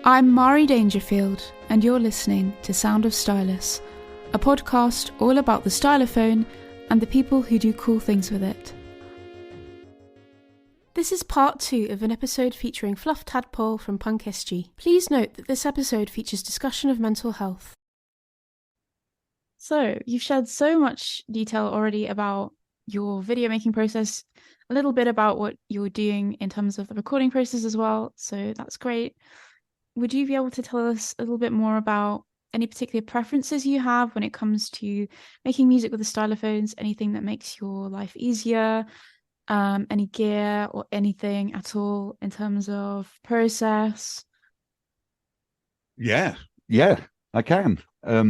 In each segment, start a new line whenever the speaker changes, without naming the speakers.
I'm Mari Dangerfield, and you're listening to Sound of Stylus, a podcast all about the stylophone and the people who do cool things with it. This is part 2 of an episode featuring Fluff Tadpole from PNK SG. Please note that this episode features discussion of mental health. So, you've shared so much detail already about your video making process, a little bit about what you're doing in terms of the recording process as well, so that's great. Would you be able to tell us a little bit more about any particular preferences you have when it comes to making music with the stylophones, anything that makes your life easier, any gear or anything at all in terms of process?
Yeah, I can. At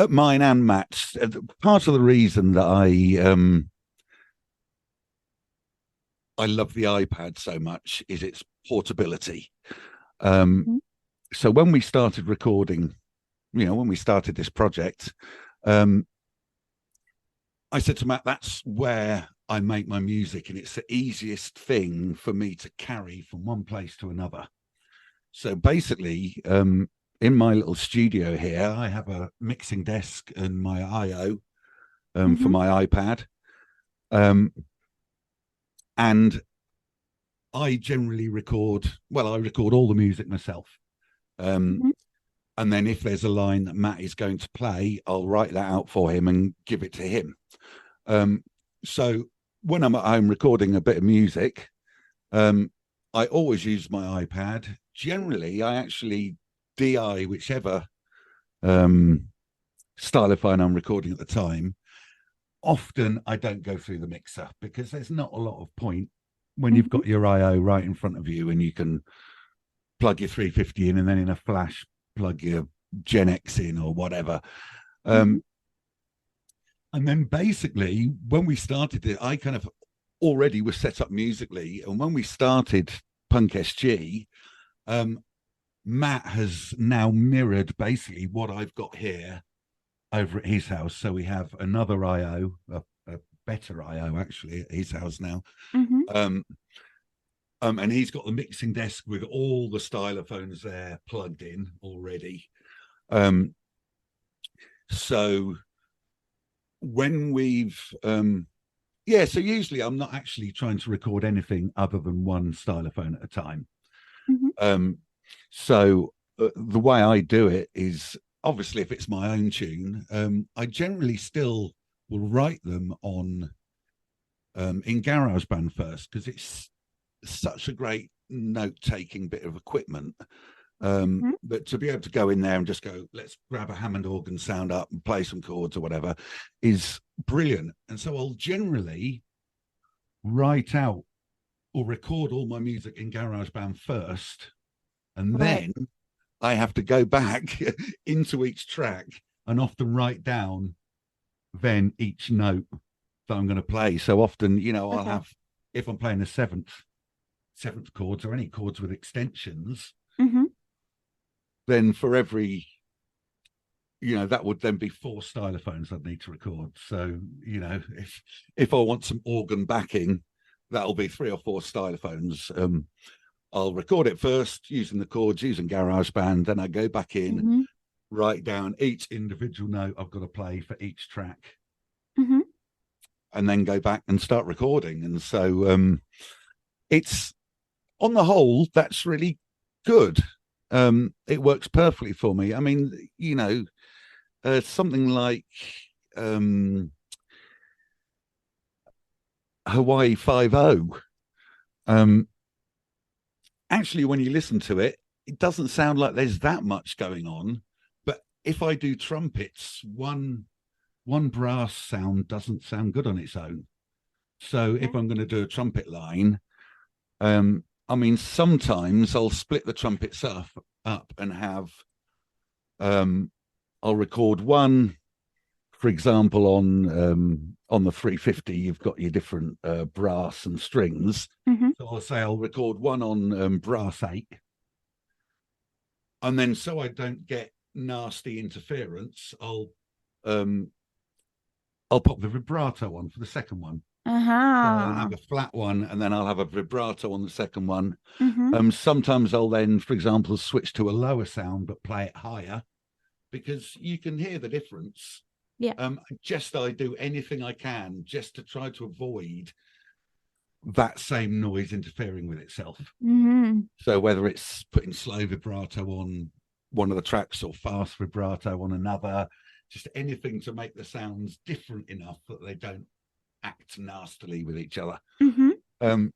mine and Matt's, part of the reason that I love the iPad so much is its portability. So when we started recording, when we started this project, I said to Matt, that's where I make my music, and it's the easiest thing for me to carry from one place to another. So basically, in my little studio here, I have a mixing desk and my I/O for my iPad. And I generally record all the music myself. And then if there's a line that Matt is going to play, I'll write that out for him and give it to him. So when I'm at home recording a bit of music, I always use my iPad. Generally, I actually DI whichever stylophone I'm recording at the time. Often I don't go through the mixer because there's not a lot of point when you've got your I/O right in front of you and you can plug your 350 in and then in a flash plug your Gen X in or whatever. And then basically when we started it, I kind of already was set up musically. And when we started PNK SG, Matt has now mirrored basically what I've got here over at his house. So we have another I/O, a better I/O actually at his house now. And he's got the mixing desk with all the stylophones there plugged in already. So when we've so usually I'm not actually trying to record anything other than one stylophone at a time. So the way I do it is, obviously, if it's my own tune, I generally still will write them on in GarageBand first, because it's such a great note-taking bit of equipment that to be able to go in there and just go, let's grab a Hammond organ sound up and play some chords or whatever, is brilliant. And so I'll generally write out or record all my music in GarageBand first, and then I have to go back into each track and often write down then each note that I'm going to play. So often, I'll have, if I'm playing a seventh chords or any chords with extensions, then for every, that would then be 4 stylophones I'd need to record. So, if I want some organ backing, that'll be 3 or 4 stylophones. I'll record it first using the chords, using GarageBand, then I go back in, write down each individual note I've got to play for each track, and then go back and start recording. And so it's, on the whole, that's really good. It works perfectly for me. I mean, something like Hawaii 5-0, actually, when you listen to it, it doesn't sound like there's that much going on. But if I do trumpets, one brass sound doesn't sound good on its own. So if I'm going to do a trumpet line, sometimes I'll split the trumpets up and have, I'll record one, for example, on the 350, you've got your different brass and strings. So I'll say I'll record one on brass 8. And then so I don't get nasty interference, I'll I'll pop the vibrato on for the second one. So I'll
Uh-huh.
have a flat one and then I'll have a vibrato on the second one.
Mm-hmm.
Sometimes I'll then, for example, switch to a lower sound but play it higher because you can hear the difference.
Yeah.
I do anything I can just to try to avoid that same noise interfering with itself.
Mm-hmm.
So whether it's putting slow vibrato on one of the tracks or fast vibrato on another, just anything to make the sounds different enough that they don't act nastily with each other.
Mm-hmm.
Um,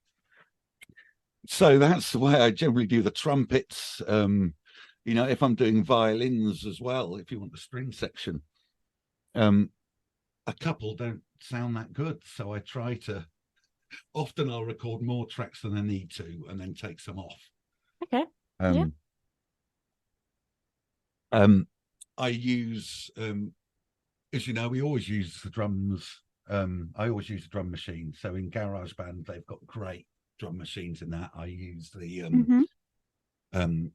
so that's the way I generally do the trumpets. If I'm doing violins as well, if you want the string section, a couple don't sound that good. So I try to, often I'll record more tracks than I need to and then take some off.
Okay. Yeah.
Um, um, I use, as you know, we always use the drums. I always use the drum machine. So in GarageBand, they've got great drum machines in that. I use the
Mm-hmm.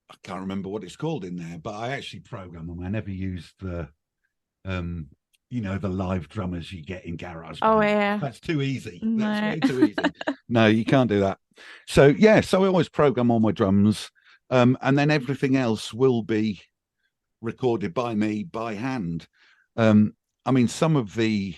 I can't remember what it's called in there, but I actually program them. I never use the the live drummers you get in
Oh
GarageBand.
yeah.
That's too easy. That's
No.
way too easy. No, you can't do that. So yeah, so I always program all my drums, and then everything else will be recorded by me by hand. I mean, some of the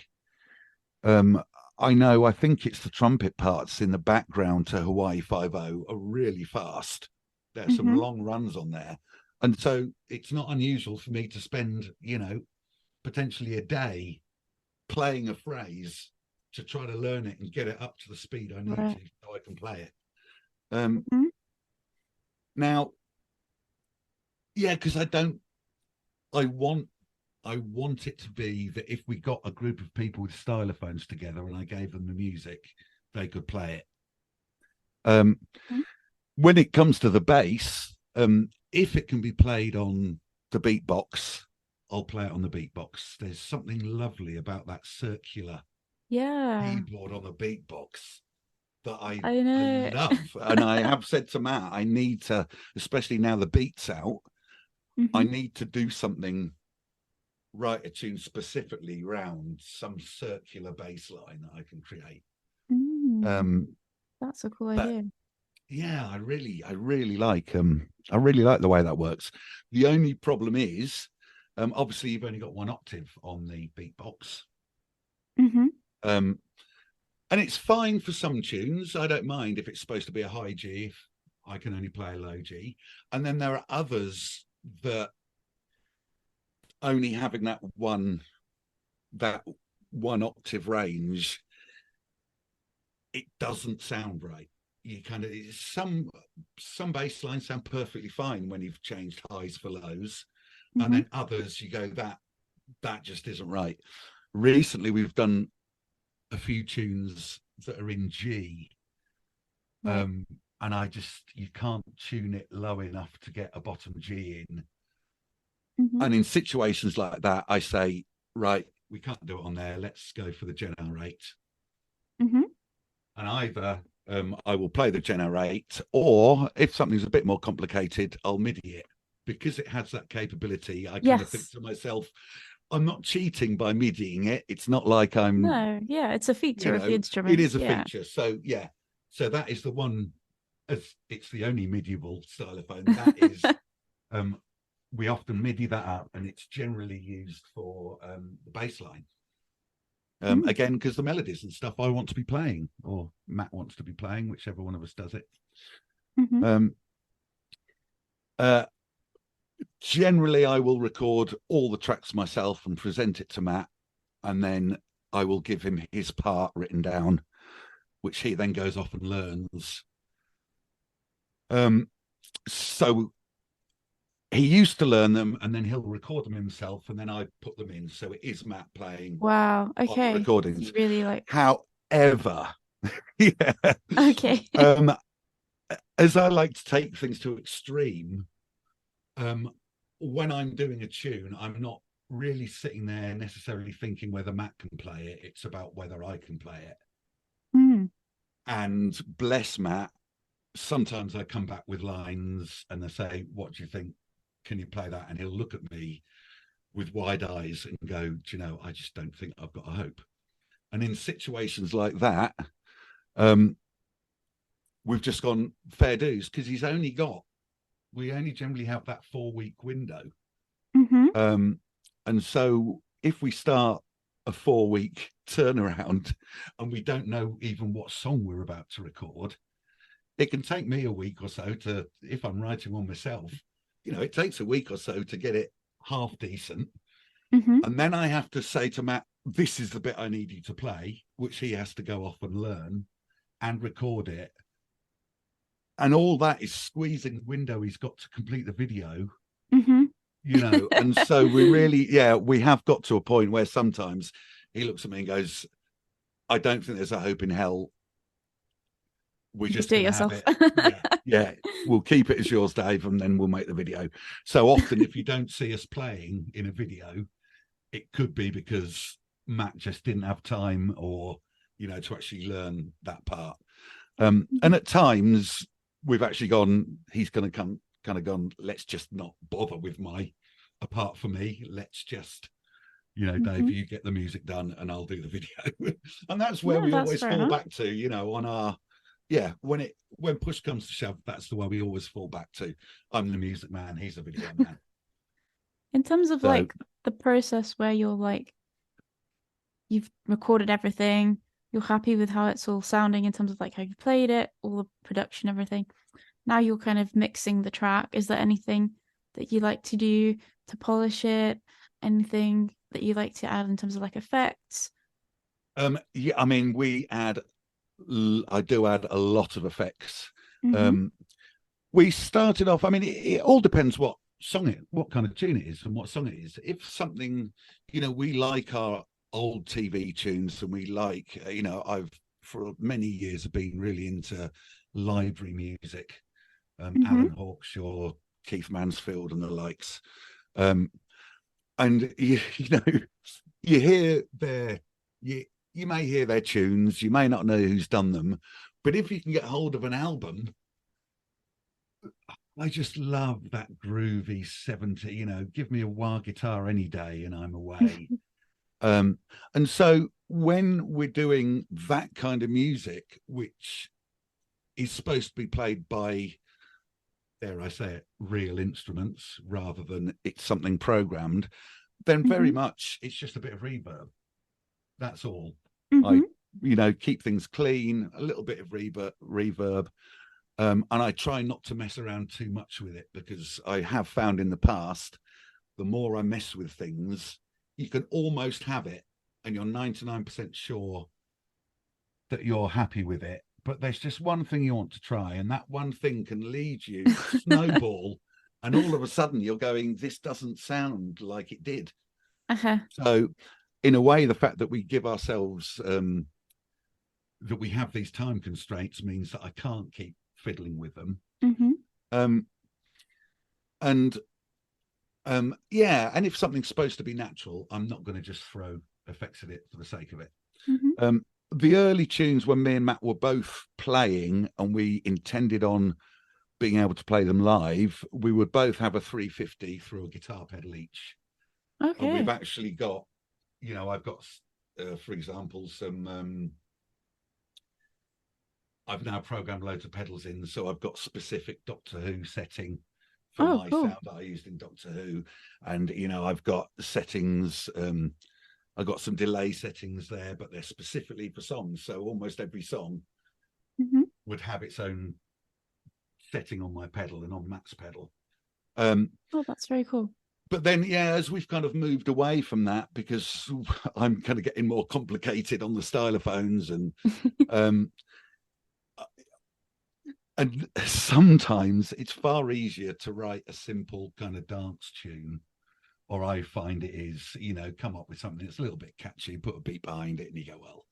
um, I think it's the trumpet parts in the background to Hawaii 5-0 are really fast. There's some
Mm-hmm.
long runs on there. And so it's not unusual for me to spend, potentially a day playing a phrase to try to learn it and get it up to the speed I need
Right.
to so I can play it. Um,
Mm-hmm.
Now, yeah, because I want I want it to be that if we got a group of people with stylophones together and I gave them the music, they could play it.
Mm-hmm.
When it comes to the bass, if it can be played on the beatbox, I'll play it on the beatbox. There's something lovely about that circular
Yeah.
keyboard on the beatbox that
I
I
know.
love. And I have said to Matt, I need to, especially now the beat's out, I
Mm-hmm.
need to do something, write a tune specifically around some circular bass line that I can create.
Mm.
Um,
That's a cool
but
idea.
yeah, I really like the way that works. The only problem is, obviously you've only got one octave on the beatbox.
Mm-hmm.
Um, and it's fine for some tunes. I don't mind if it's supposed to be a high G, if I can only play a low G. And then there are others that only having that one octave range, it doesn't sound right. You kind of some bass lines sound perfectly fine when you've changed highs for lows, and
Mm-hmm.
then others you go that just isn't right. Recently, we've done a few tunes that are in G,
Right.
um, and you can't tune it low enough to get a bottom G in.
Mm-hmm.
And in situations like that, I say, right, we can't do it on there. Let's go for the generate.
Mm-hmm.
And either I will play the generate, or if something's a bit more complicated, I'll MIDI it. Because it has that capability, I kind of think
Yes.
to myself, I'm not cheating by MIDIing it. It's not like I'm,
No. Yeah. It's a feature of the
it
instrument.
is a
Yeah.
feature. So yeah, so that is the one, as it's the only MIDIable stylophone. That is, we often MIDI that up, and it's generally used for the bass line.
Mm.
Again, because the melodies and stuff I want to be playing, or Matt wants to be playing, whichever one of us does it.
Mm-hmm.
Um, uh, Generally, I will record all the tracks myself and present it to Matt, and then I will give him his part written down, which he then goes off and learns. So he used to learn them, and then he'll record them himself, and then I put them in. So it is Matt playing
Wow.
on the
Okay. You
recordings.
really like.
However, yeah,
Okay.
um, as I like to take things to extreme, when I'm doing a tune, I'm not really sitting there necessarily thinking whether Matt can play it. It's about whether I can play it.
Mm.
And bless Matt, sometimes I come back with lines and I say, "What do you think? Can you play that?" And he'll look at me with wide eyes and go, do you know, I just don't think I've got a hope. And in situations like that, we've just gone fair dues, because we only generally have that 4-week window. And so if we start a 4-week turnaround and we don't know even what song we're about to record, it can take me a week or so to, if I'm writing one myself, you know, it takes a week or so to get it half decent. And then I have to say to Matt, this is the bit I need you to play, which he has to go off and learn and record it. And all that is squeezing the window he's got to complete the video, you know. And so we have got to a point where sometimes he looks at me and goes, I don't think there's a hope in hell. We're just going to have it. Yeah, we'll keep it as yours, Dave, and then we'll make the video. So often, if you don't see us playing in a video, it could be because Matt just didn't have time, or, you know, to actually learn that part. And at times we've actually gone, he's going to kind of gone, let's just not bother with a part for me. Let's just, you know, Dave, you get the music done and I'll do the video. And that's where we always fall back to, you know, on our, when push comes to shove, that's the way we always fall back to. I'm the music man, he's the video man.
In terms of like the process where you're like, you've recorded everything, you're happy with how it's all sounding in terms of like how you played it, all the production, everything. Now you're kind of mixing the track. Is there anything that you like to do to polish it? Anything that you like to add in terms of like effects?
Yeah, I mean, I do add a lot of effects. We started off, I mean, it all depends what kind of tune it is and what song it is. If something, you know, we like our old TV tunes, and we like, you know, I've for many years been really into library music, Alan Hawkshaw, Keith Mansfield and the likes. And you know, you hear you may hear their tunes, you may not know who's done them, but if you can get hold of an album, I just love that groovy 70, you know, give me a wah guitar any day and I'm away. And so when we're doing that kind of music, which is supposed to be played by, dare I say it, real instruments rather than it's something programmed, then very much it's just a bit of reverb. That's all. I, you know, keep things clean, a little bit of reverb. And I try not to mess around too much with it, because I have found in the past, the more I mess with things, you can almost have it and you're 99% sure that you're happy with it. But there's just one thing you want to try, and that one thing can lead you to snowball. And all of a sudden you're going, this doesn't sound like it did. So in a way, the fact that we give ourselves, that we have these time constraints, means that I can't keep fiddling with them. And if something's supposed to be natural, I'm not going to just throw effects at it for the sake of it. The early tunes, when me and Matt were both playing and we intended on being able to play them live, we would both have a 350 through a guitar pedal each. And we've actually got, you know, I've got, for example, some I've now programmed loads of pedals in, so I've got specific Doctor Who setting for my sound that I used in Doctor Who. And, you know, I've got settings, I've got some delay settings there, but they're specifically for songs. So almost every song would have its own setting on my pedal and on Matt's pedal.
That's very cool.
But then, as we've kind of moved away from that, because I'm kind of getting more complicated on the stylophones, and sometimes it's far easier to write a simple kind of dance tune, or I find it is, you know, come up with something that's a little bit catchy, put a beat behind it, and you go, well,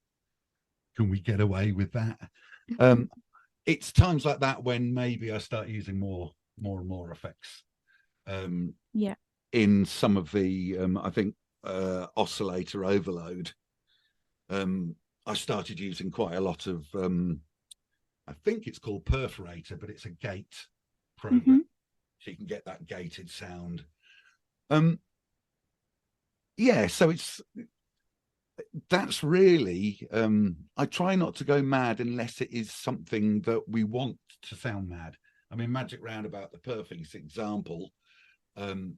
can we get away with that? It's times like that when maybe I start using more and more effects. In some of the, I think, oscillator overload, I started using quite a lot of, I think it's called Perforator, but it's a gate program. So you can get that gated sound. yeah, so that's really I try not to go mad unless it is something that we want to sound mad. I mean, Magic Roundabout, the perfect example. um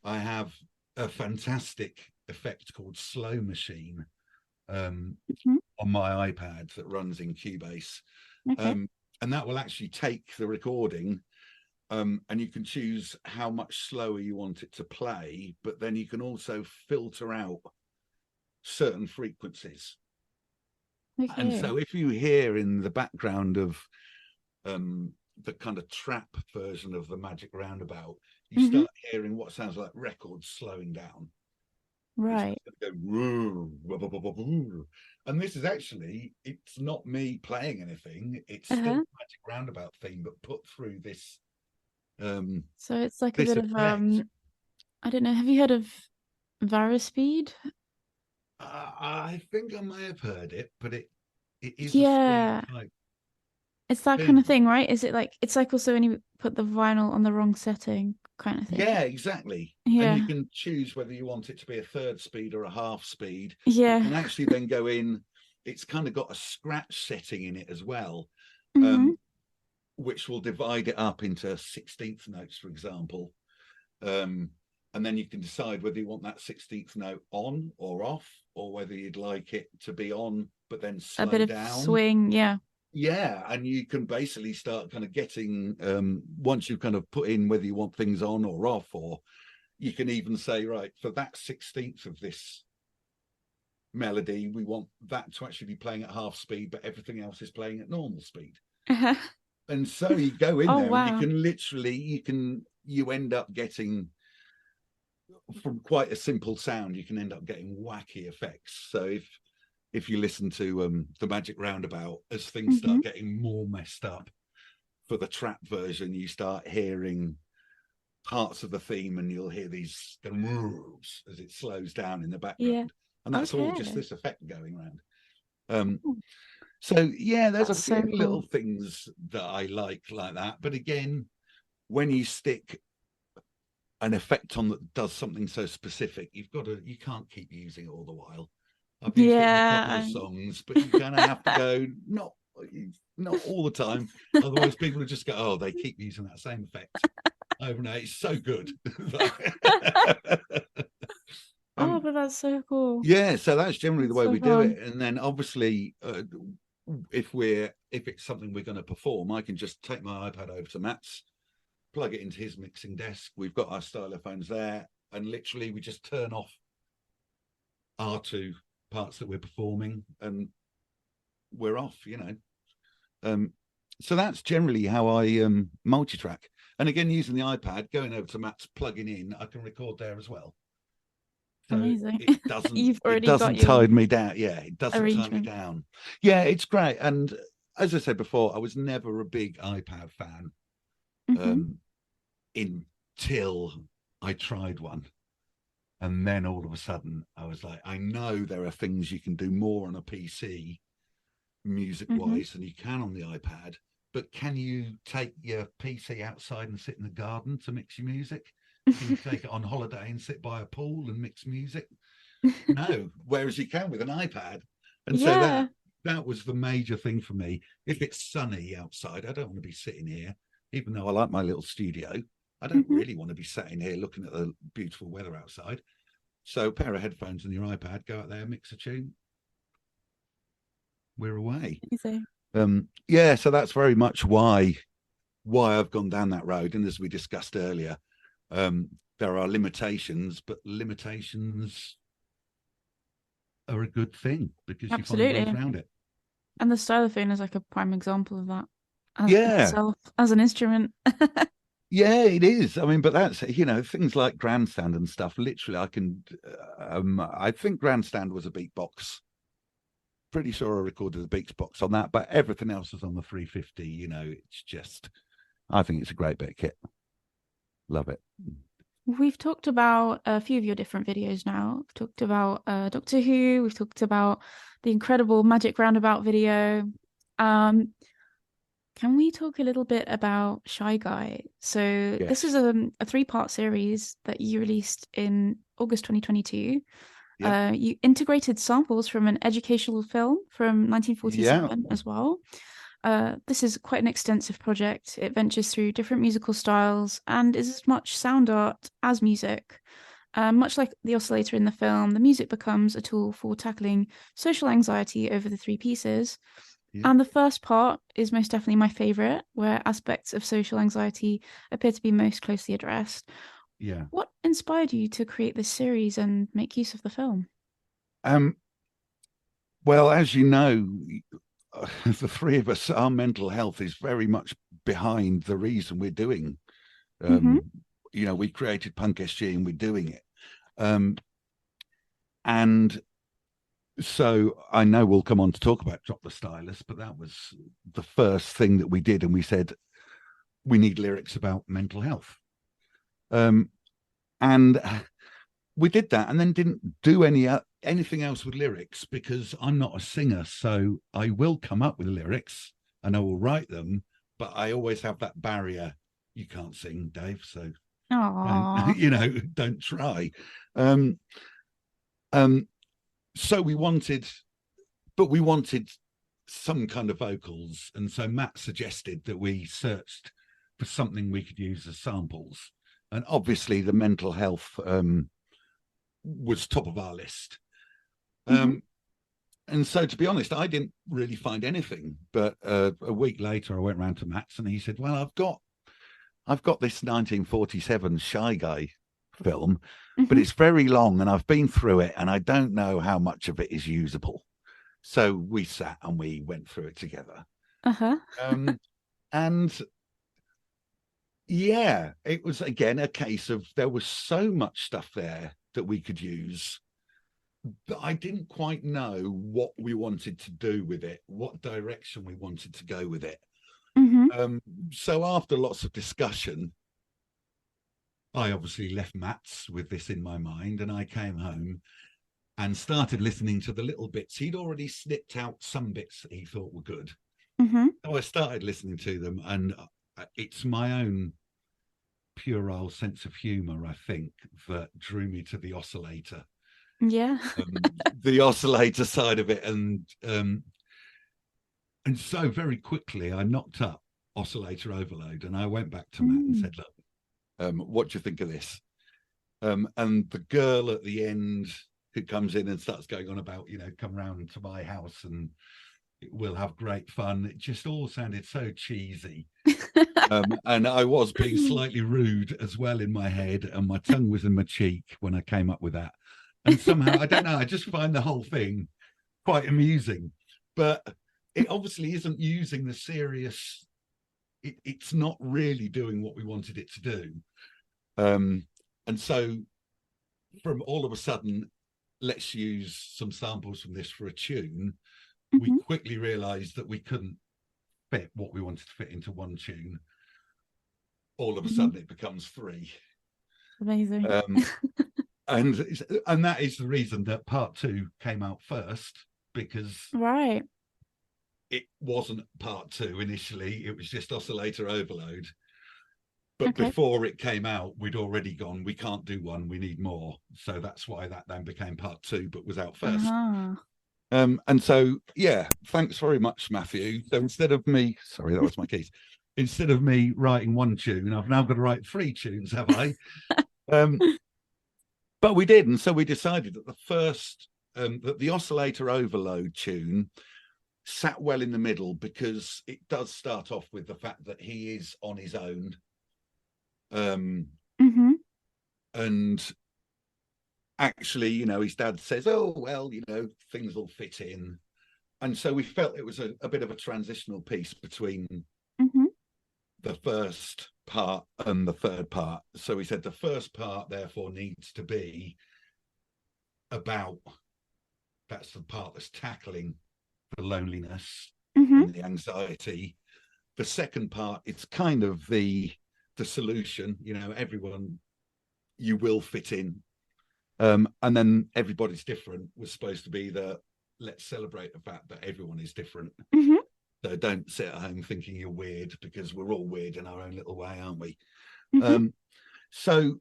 I have a fantastic effect called Slow Machine um
Hmm.
on my iPad that runs in Cubase.
Okay.
um and that will actually take the recording, and you can choose how much slower you want it to play, but then you can also filter out certain frequencies. And
Okay.
so if you hear in the background of the kind of trap version of the Magic Roundabout, you
Hmm.
start hearing what sounds like records slowing down. It's
Right.
just going to go, and this is actually, it's not me playing anything. It's still
Uh-huh.
Magic Roundabout theme, but put through
So it's like a
this
bit of
effect.
I don't know, have you heard of Varuspeed?
I think I may have heard it, but it is a speed
Yeah.
type
It's that kind of
thing.
thing, right? Is it like it's like also when you put the vinyl on the wrong setting kind of thing?
Yeah, exactly. And you
Yeah.
can choose whether you want it to be a third speed or a half speed. You
Yeah.
can actually then go in, it's kind of got a scratch setting in it as well,
Hmm.
um, which will divide it up into 16th notes, for example. Um, and then you can decide whether you want that 16th note on or off, or whether you'd like it to be on, but then
A bit
slow
of
down.
swing, yeah.
Yeah, and you can basically start kind of getting, once you've kind of put in whether you want things on or off, or you can even say, right, for that 16th of this melody, we want that to actually be playing at half speed, but everything else is playing at normal speed. And so you go in
Oh
there and you
wow.
can literally, you end up getting, from quite a simple sound, you can end up getting wacky effects. So if you listen to the Magic Roundabout, as things
Hmm.
start getting more messed up for the trap version, you start hearing parts of the theme, and you'll hear these moves as it slows down in the
Yeah.
background, and that's all just
Okay.
this effect going around. So yeah, there's a
That's so
few little
cool.
things that I like that, but again, when you stick an effect on that does something so specific, you can't keep using it all the while. I've used it in a couple of
Yeah.
songs, but you kind of have to go, not all the time, otherwise people will just go, oh, they keep using that same effect overnight. It's so good.
Oh,
um,
but that's so cool.
yeah, so that's generally the
That's
way
so
we do
fun.
it. And then obviously, if it's something we're going to perform, I can just take my iPad over to Matt's, plug it into his mixing desk. We've got our stylophones there, and literally we just turn off our two parts that we're performing, and we're off. Um, so that's generally how I multi-track. And again, using the iPad, going over to Matt's, plugging in, I can record there as well. So
Amazing.
it doesn't
You've
it
already got
doesn't
your
tie me down. Yeah, it doesn't tie me
arrangement.
down. Yeah, it's great. And as I said before, I was never a big iPad fan
Hmm.
um, until I tried one. And then all of a sudden, I was like, I know there are things you can do more on a PC music
Hmm.
wise than you can on the iPad. But can you take your PC outside and sit in the garden to mix your music? Can you take it on holiday and sit by a pool and mix music? No. Whereas you can with an iPad. And so
Yeah.
that was the major thing for me. If it's sunny outside, I don't want to be sitting here, even though I like my little studio. I don't
Hmm.
really want to be sat in here looking at the beautiful weather outside. So a pair of headphones and your iPad, go out there, mix a tune, we're away.
Amazing.
Yeah, so that's very much why I've gone down that road. And as we discussed earlier, um, there are limitations, but limitations are a good thing because you find ways
Absolutely.
around it.
And the stylophone is like a prime example of that
Yeah,
itself as an instrument.
yeah, it is. I mean, but that's, things like grandstand and stuff. Literally, I think grandstand was a beatbox. Pretty sure I recorded a beatbox on that, but everything else was on the 350. It's just, I think it's a great bit of kit. Love it.
We've talked about a few of your different videos now. We've talked about Doctor Who. We've talked about the incredible Magic Roundabout video. Um, Can we talk a little bit about Shy Guy? So this is
Yes.
a three-part series that you released in August 2022.
Yep.
You integrated samples from an educational film from
Yeah.
1947 as well. This is quite an extensive project. It ventures through different musical styles and is as much sound art as music. Much like the oscillator in the film, the music becomes a tool for tackling social anxiety over the three pieces.
Yeah.
And the first part is most definitely my favorite, where aspects of social anxiety appear to be most closely addressed.
Yeah.
What inspired you to create this series and make use of the film?
Um, well, as you know, the three of us, our mental health is very much behind the reason we're doing.
Mm-hmm.
Um, we created Punk SG and we're doing it. Um, and so I know we'll come on to talk about Drop the Stylus, but that was the first thing that we did. And we said, we need lyrics about mental health. And we did that and then didn't do anything else with lyrics because I'm not a singer. So I will come up with lyrics and I will write them, but I always have that barrier. You can't sing, Dave. So don't,
Aww.
don't try. Um, um, so we wanted some kind of vocals. And so Matt suggested that we searched for something we could use as samples. And obviously the mental health was top of our list.
Mm-hmm.
And so, to be honest, I didn't really find anything. But a week later, I went round to Matt's and he said, "Well, I've got this 1947 Shy Guy film, but
Mm-hmm.
it's very long, and I've been through it, and I don't know how much of it is usable." So we sat and we went through it together.
Uh-huh.
Um, and yeah, it was again a case of there was so much stuff there that we could use that I didn't quite know what we wanted to do with it, what direction we wanted to go with it.
Mm-hmm.
Um, so after lots of discussion, I obviously left Matt's with this in my mind, and I came home and started listening to the little bits. He'd already snipped out some bits that he thought were good.
Mm-hmm.
So I started listening to them, and it's my own puerile sense of humor, I think, that drew me to the oscillator.
Yeah.
The oscillator side of it, and so very quickly I knocked up oscillator overload, and I went back to Matt and
Mm.
said, "Look, what do you think of this?" And the girl at the end who comes in and starts going on about, come round to my house and we'll have great fun. It just all sounded so cheesy. And I was being slightly rude as well in my head, and my tongue was in my cheek when I came up with that. And somehow, I don't know, I just find the whole thing quite amusing. But it obviously isn't using the serious, it's not really doing what we wanted it to do. And so, from all of a sudden, let's use some samples from this for a tune, we
Mm-hmm.
quickly realized that we couldn't fit what we wanted to fit into one tune. All of a
Mm-hmm.
sudden it becomes three.
Amazing.
Um, and that is the reason that part two came out first, because
Right.
it wasn't part two initially, it was just oscillator overload. But
Okay.
before it came out, we'd already gone, we can't do one, we need more. So that's why that then became part two, but was out first.
Uh-huh.
And so, yeah, thanks very much, Matthew. So instead of me, sorry, that was my keys. Instead of me writing one tune, I've now got to write three tunes, have I? Um, but we did. And so we decided that that the oscillator overload tune sat well in the middle because it does start off with the fact that he is on his own.
Mm-hmm.
And actually, his dad says, "Oh, well, things will fit in." And so we felt it was a bit of a transitional piece between
Mm-hmm.
the first part and the third part. So we said the first part, therefore, needs to be about, that's the part that's tackling the loneliness
Mm-hmm.
and the anxiety. The second part, it's kind of the solution, everyone, you will fit in. And then everybody's different was supposed to be the, let's celebrate the fact that everyone is different.
Mm-hmm.
So don't sit at home thinking you're weird, because we're all weird in our own little way, aren't we?
Hmm.
So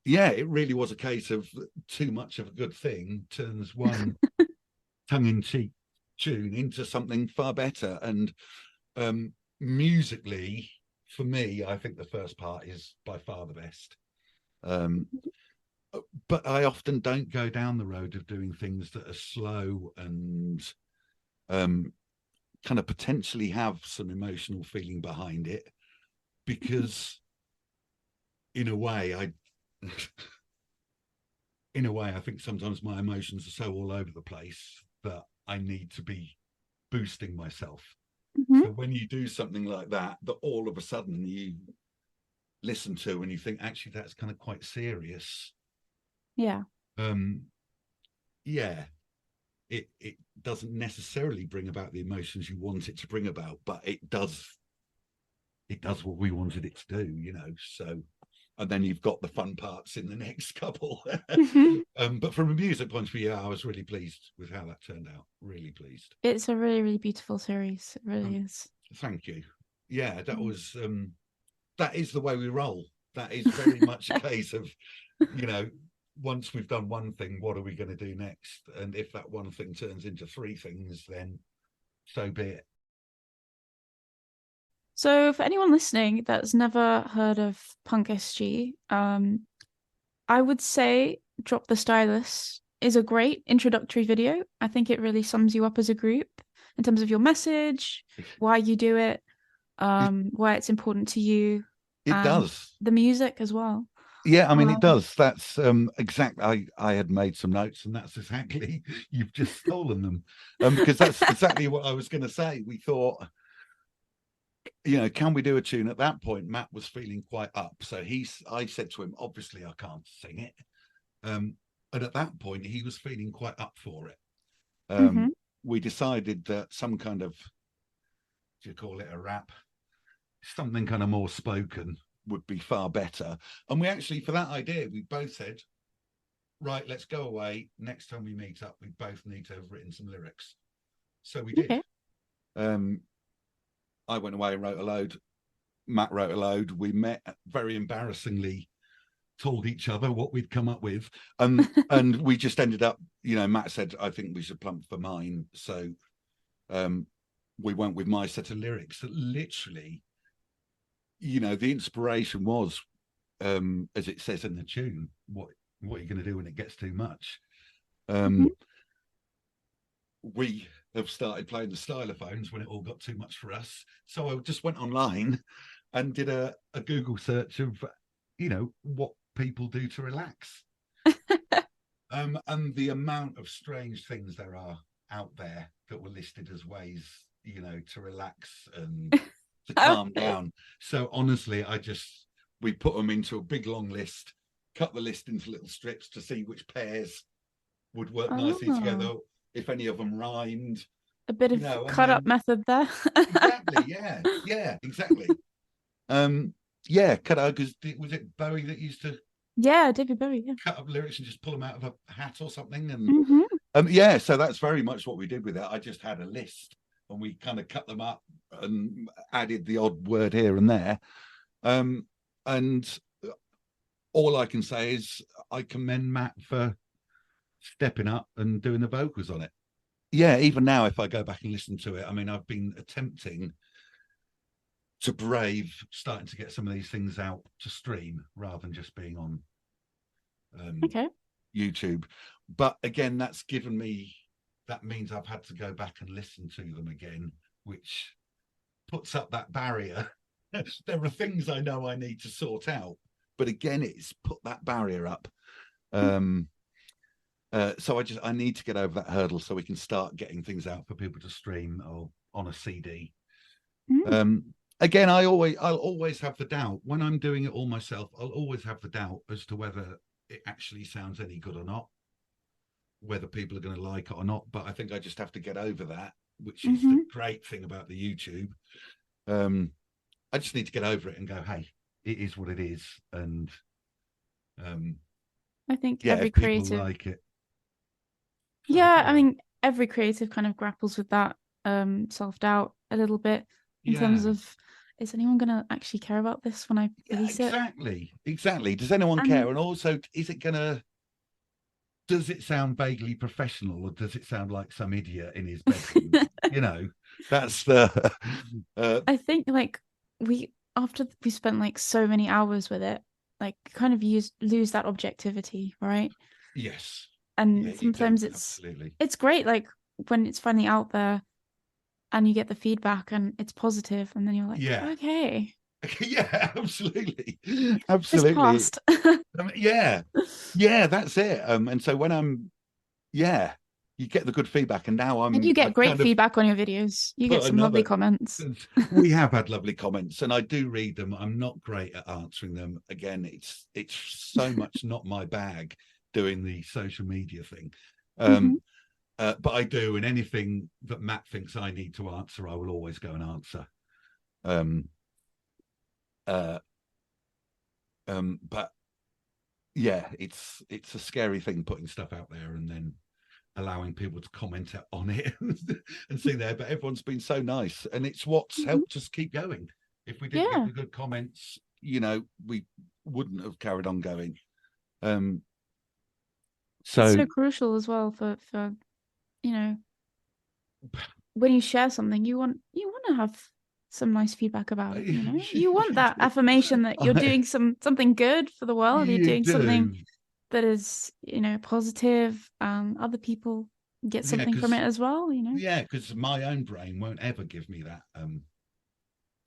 yeah, it really was a case of too much of a good thing turns one tongue-in-cheek tune into something far better. And musically, for me, I think the first part is by far the best. Um, but I often don't go down the road of doing things that are slow and kind of potentially have some emotional feeling behind it, because in a way I in a way I think sometimes my emotions are so all over the place that I need to be boosting myself.
Hmm.
So when you do something like that, that all of a sudden you listen to and you think, actually, that's kind of quite serious.
Yeah.
Um, yeah, it doesn't necessarily bring about the emotions you want it to bring about, but it does what we wanted it to do, So, and then you've got the fun parts in the next couple.
Hmm.
But from a music point of view, I was really pleased with how that turned out. Really pleased.
It's a really, really beautiful series. It really is.
Thank you. Yeah,
Mm.
that is the way we roll. That is very much a case of, you know, once we've done one thing, what are we going to do next? And if that one thing turns into three things, then so be it.
So, for anyone listening that's never heard of Punk SG, I would say Drop the Stylus is a great introductory video. I think it really sums you up as a group in terms of your message, why you do it,
It,
why it's important to you,
it
and
does.
the music as well.
Yeah, I mean, it
Um,
does. That's exactly. I had made some notes, and that's exactly you've just stolen them, because that's exactly what I was going to say. We thought, can we do a tune? At that point, Matt was feeling quite up, so I said to him, obviously, I can't sing it, and at that point, he was feeling quite up for it.
mhm.
We decided that some kind of, do you call it a rap, something kind of more spoken would be far better. And we actually, for that idea, we both said, right, let's go away. Next time we meet up, we both need to have written some lyrics. So we did.
Okay.
Um, I went away and wrote a load. Matt wrote a load. We met, very embarrassingly told each other what we'd come up with. And we just ended up, Matt said, I think we should plump for mine. So we went with my set of lyrics that literally, the inspiration was, as it says in the tune, what are you going to do when it gets too much?
Mhm.
We have started playing the stylophones when it all got too much for us. So I just went online and did a Google search of, what people do to relax. And the amount of strange things there are out there that were listed as ways, to relax and to calm down. So honestly, we put them into a big long list, cut the list into little strips to see which pairs would work nicely
Oh,
together, if any of them rhymed,
a bit of
and
cut up
then
method there.
exactly, yeah, exactly. Yeah, cut out, because was it Bowie that used to
Yeah, David Bowie. Yeah.
cut up lyrics and just pull them out of a hat or something? And
Hmm.
yeah, so that's very much what we did with it. I just had a list and we kind of cut them up and added the odd word here and there. And all I can say is I commend Matt for stepping up and doing the vocals on it. Yeah, even now, if I go back and listen to it, I mean, I've been attempting to brave starting to get some of these things out to stream rather than just being on um,
Okay.
YouTube. But again, that means I've had to go back and listen to them again, which puts up that barrier. There are things I know I need to sort out, but again, it's put that barrier up. Um, so I need to get over that hurdle so we can start getting things out for people to stream or on a CD.
Mm.
Again, I'll always have the doubt when I'm doing it all myself. I'll always have the doubt as to whether it actually sounds any good or not, whether people are going to like it or not. But I think I just have to get over that, which is the
Hmm.
great thing about the YouTube. Um, I just need to get over it and go, hey, it is what it is, and um,
I think
yeah,
every
if people
creative,
like it, sorry,
yeah,
carry
I
on.
mean, every creative kind of grapples with that self-doubt. a little bit in terms
Yeah.
of, is anyone going to actually care about this when I
Yeah,
release it?
exactly. Does anyone
And
care? And also, does it sound vaguely professional, or does it sound like some idiot in his bedroom? You know, that's the
I think like after we spent like so many hours with it, like kind of lose that objectivity, right?
yes. Yeah,
And
you do.
sometimes
Absolutely.
it's great like when it's finally out there and you get the feedback and it's positive and then you're like,
Yeah.
okay,
Yeah, absolutely.
this
Absolutely.
passed.
Yeah. Yeah, that's it. And so when yeah, you get the good feedback, and now
And you
I
get great
kind of
feedback on your videos. You get
put
some lovely
another.
comments.
We have had lovely comments, and I do read them. I'm not great at answering them. Again, it's so much not my bag doing the social media thing.
Hmm.
But I do, and anything that Matt thinks I need to answer, I will always go and answer. Um, uh, but yeah, it's a scary thing putting stuff out there and then allowing people to comment on it and see there. But everyone's been so nice, and it's what's
Hmm.
helped us keep going. If we didn't get
Yeah,
the good comments, we wouldn't have carried on going.
it's so
So
crucial as well for you know when you share something, you want to have some nice feedback about it, you know? You want
you
that
do.
affirmation that you're doing something good for the world, you're
You
doing something
do.
that is, positive, other people get
Yeah,
something from it
because
as well,
my own brain won't ever give me that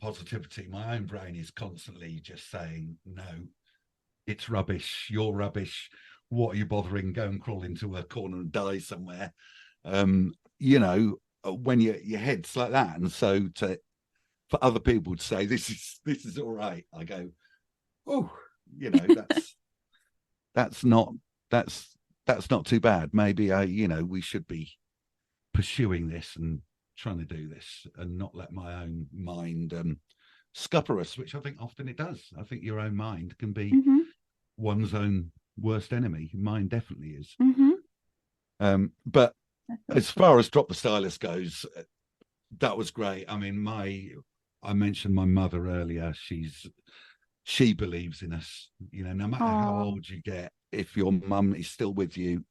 positivity. My own brain is constantly just saying, no, it's rubbish. You're rubbish. What are you bothering? Go and crawl into a corner and die somewhere. When your head's like that, and so for other people to say this is all right, I go, oh, that's that's not that's that's not too bad. Maybe we should be pursuing this and trying to do this and not let my own mind scupper us, which I think often it does. I think your own mind can be
Mm-hmm.
one's own worst enemy. Mine definitely is.
Mm-hmm.
But
Definitely.
as far as Drop the Stylus goes, that was great. I mean, I mentioned my mother earlier. She believes in us. No matter how
Oh,
old you get, if your mum is still with you,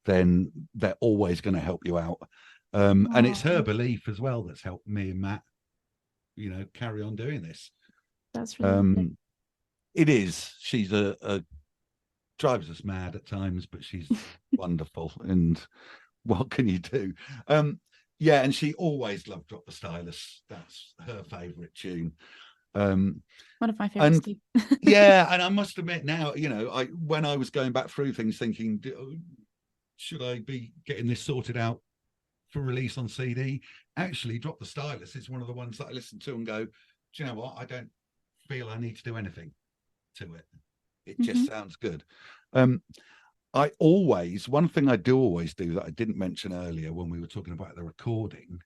then they're always going to help you out. And it's her
oh,
belief as well that's helped me and Matt, carry on doing this.
that's really lovely.
Um, it is. She's a drives us mad at times, but she's wonderful. And what can you do? Yeah, and she always loved Drop the Stylus. That's her favourite tune. Um,
One of my favorites
and
too.
yeah, and I must admit now, when I was going back through things, thinking, should I be getting this sorted out for release on CD? Actually, Drop the Stylus is one of the ones that I listen to and go, do you know what? I don't feel I need to do anything to it. It just
Hmm.
sounds good. Um, one thing I do always do that I didn't mention earlier when we were talking about the recording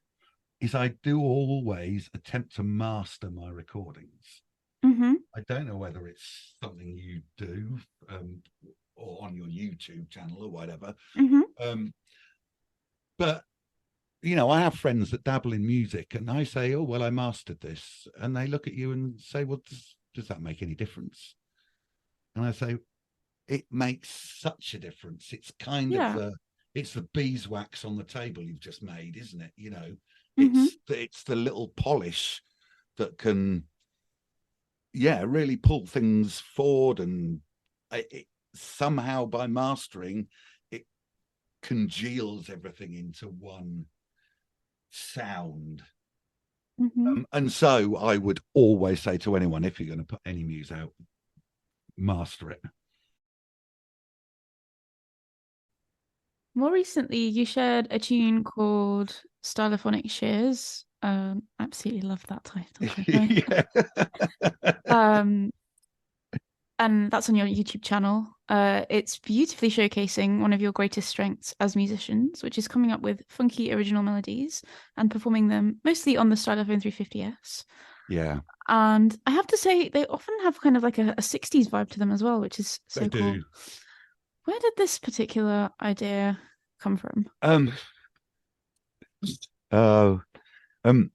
is I do always attempt to master my recordings.
Hmm.
I don't know whether it's something you do or on your YouTube channel or whatever.
Hmm.
Um, but I have friends that dabble in music, and I say, "Oh, well, I mastered this," and they look at you and say, "Well, does that make any difference?" And I say, "It makes such a difference. It's kind of
Yeah.
it's the beeswax on the table you've just made, isn't it?
Hmm.
It's the little polish that can, yeah, really pull things forward, and somehow by mastering, it congeals everything into one sound.
Hmm.
And so I would always say to anyone, if you're going to put any music out, master it.
More recently, you shared a tune called Stylophonic Shears. Absolutely love that title, by the way.
Yeah.
Um, and that's on your YouTube channel. It's beautifully showcasing one of your greatest strengths as musicians, which is coming up with funky original melodies and performing them mostly on the Stylophone 350S.
Yeah,
And I have to say, they often have kind of like a 60s vibe to them as well, which is
they
so cool.
do.
Where did this particular idea come from?
Um, oh, um,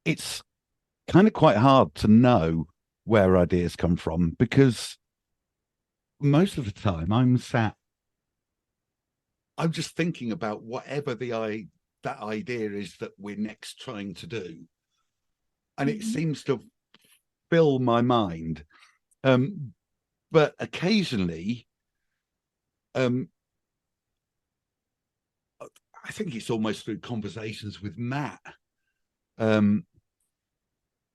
it's kind of quite hard to know where ideas come from, because most of the time I'm just thinking about whatever that idea is that we're next trying to do, and it
Mhm.
seems to fill my mind. But occasionally, um, I think it's almost through conversations with Matt, um,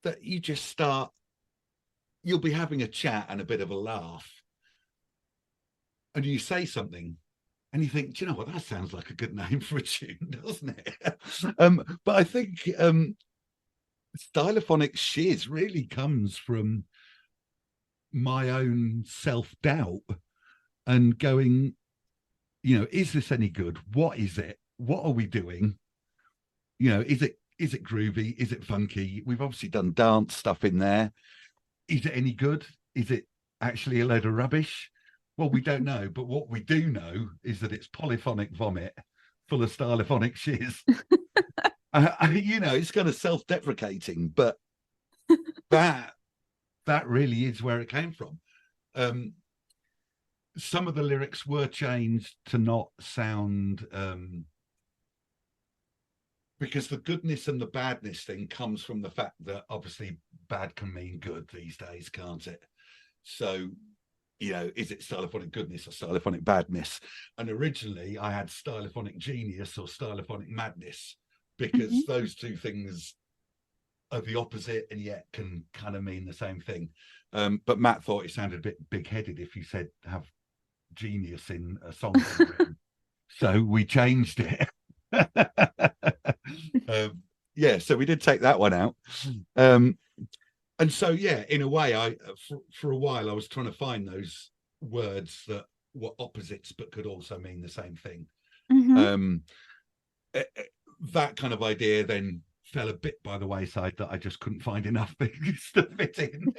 that you'll be having a chat and a bit of a laugh, and you say something, and you think, do you know what, that sounds like a good name for a tune, doesn't it? But I think stylophonic shiz really comes from my own self-doubt and going, is this any good? What is it? What are we doing? Is it groovy? Is it funky? We've obviously done dance stuff in there. Is it any good? Is it actually a load of rubbish? Well, we don't know, but what we do know is that it's polyphonic vomit full of stylophonic shiz. It's kind of self-deprecating, but that that really is where it came from. Um, some of the lyrics were changed to not sound, because the goodness and the badness thing comes from the fact that obviously bad can mean good these days, can't it? So, is it stylophonic goodness or stylophonic badness? And originally I had stylophonic genius or stylophonic madness,
Mhm.
because those two things are the opposite and yet can kind of mean the same thing. But Matt thought it sounded a bit big-headed if you said have genius in a song that you've written. So we changed it. Yeah, so we did take that one out. Um, and so, yeah, in a way, for a while I was trying to find those words that were opposites but could also mean the same thing.
Mhm.
Um, eh, eh, that kind of idea then fell a bit by the wayside, that I just couldn't find enough things to fit in.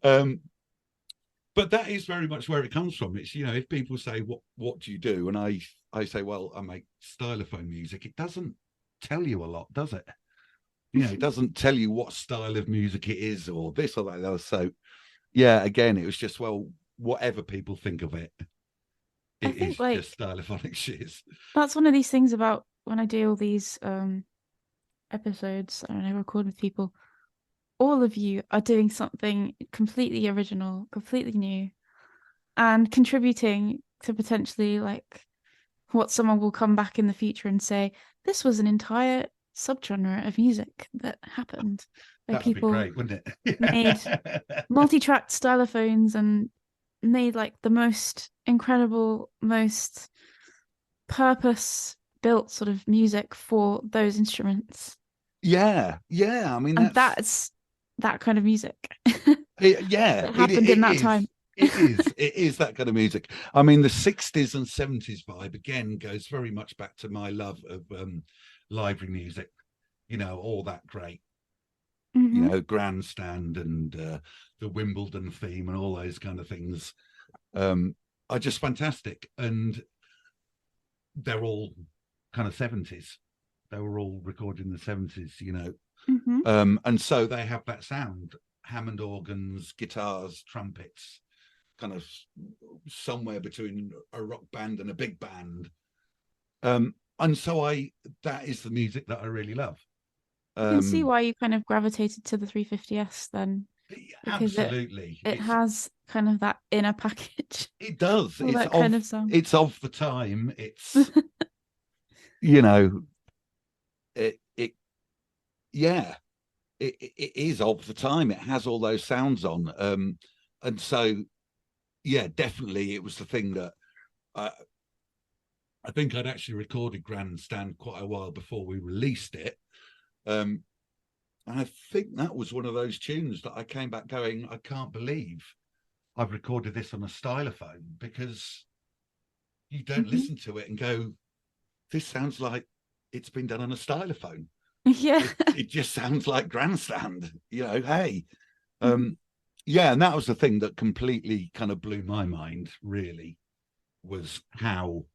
um, but that is very much where it comes from. It's, if people say, what do you do, and I say, well, I make stylophone music, it doesn't tell you a lot, does it? It doesn't tell you what style of music it is or this or that. So yeah, again, it was just, well, whatever people think of it,
I
it
think
is
like
just stylophonic shiz.
that's one of these things about when I do all these episodes and I record with people. All of you are doing something completely original, completely new, and contributing to potentially like what someone will come back in the future and say, this was an entire subgenre of music that happened where
That would be
people
great, wouldn't
made
it?
multi-tracked stylophones and made like the most incredible, most purpose built sort of music for those instruments.
Yeah. I mean,
And that's that kind of music
yeah,
that happened
it
in that
is.
time.
It is that kind of music. I mean, the 60s and 70s vibe again goes very much back to my love of library music, all that great,
Hmm.
grandstand and the Wimbledon theme and all those kind of things, um, are just fantastic. And they're all kind of 70s. They were all recorded in the 70s.
Hmm.
And so they have that sound, Hammond organs, guitars, trumpets, kind of somewhere between a rock band and a big band. And so that is the music that I really love.
I can see
Um,
why you kind of gravitated to the 350S then, because
Absolutely.
it has kind of that inner package,
It does.
all that kind of sound.
It's of the time. It's, you know, it yeah, it is of the time. It has all those sounds on. And so yeah, definitely it was the thing that I think I'd actually recorded Grandstand quite a while before we released it. Um, and I think that was one of those tunes that I came back going, I can't believe I've recorded this on a stylophone, because you don't
Hmm.
listen to it and go, this sounds like it's been done on a stylophone.
Yeah.
It just sounds like Grandstand, hey.
Mhm.
Um, yeah, and that was the thing that completely kind of blew my mind, really, was how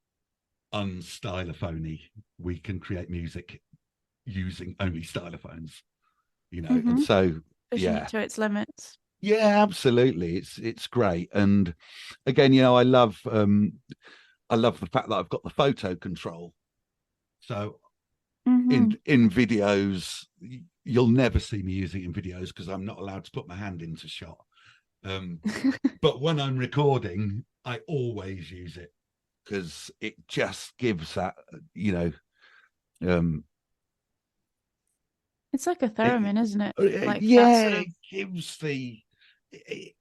unstylophony we can create music, using only stylophones, and
Mm-hmm.
so
Pushing it
yeah.
to its limits.
Yeah, absolutely. It's great. And again, I love the fact that I've got the photo control. So
Mm-hmm.
in videos, you'll never see me using it in videos because I'm not allowed to put my hand into shot. But when I'm recording, I always use it because it just gives that, um,
It's like a
it,
theremin, isn't it? Like that
yeah,
sort of
it gives it,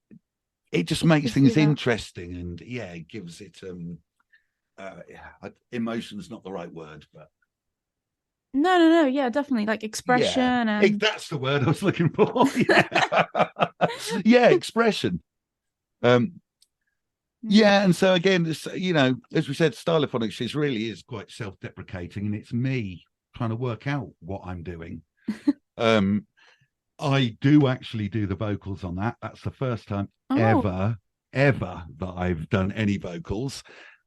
it just
it
makes
gives you
things
that.
interesting, and yeah, it gives it emotion's not the right word, but
No, no, no. Yeah, definitely. Like
yeah,
expression and
that's the word I was looking for. Yeah, yeah, expression. Um,
Mm.
yeah, and so again, this, as we said, stylophonics really is quite self-deprecating, and it's me trying to work out what I'm doing. Um, I do actually do the vocals on that. That's the first time
Oh,
ever that I've done any vocals.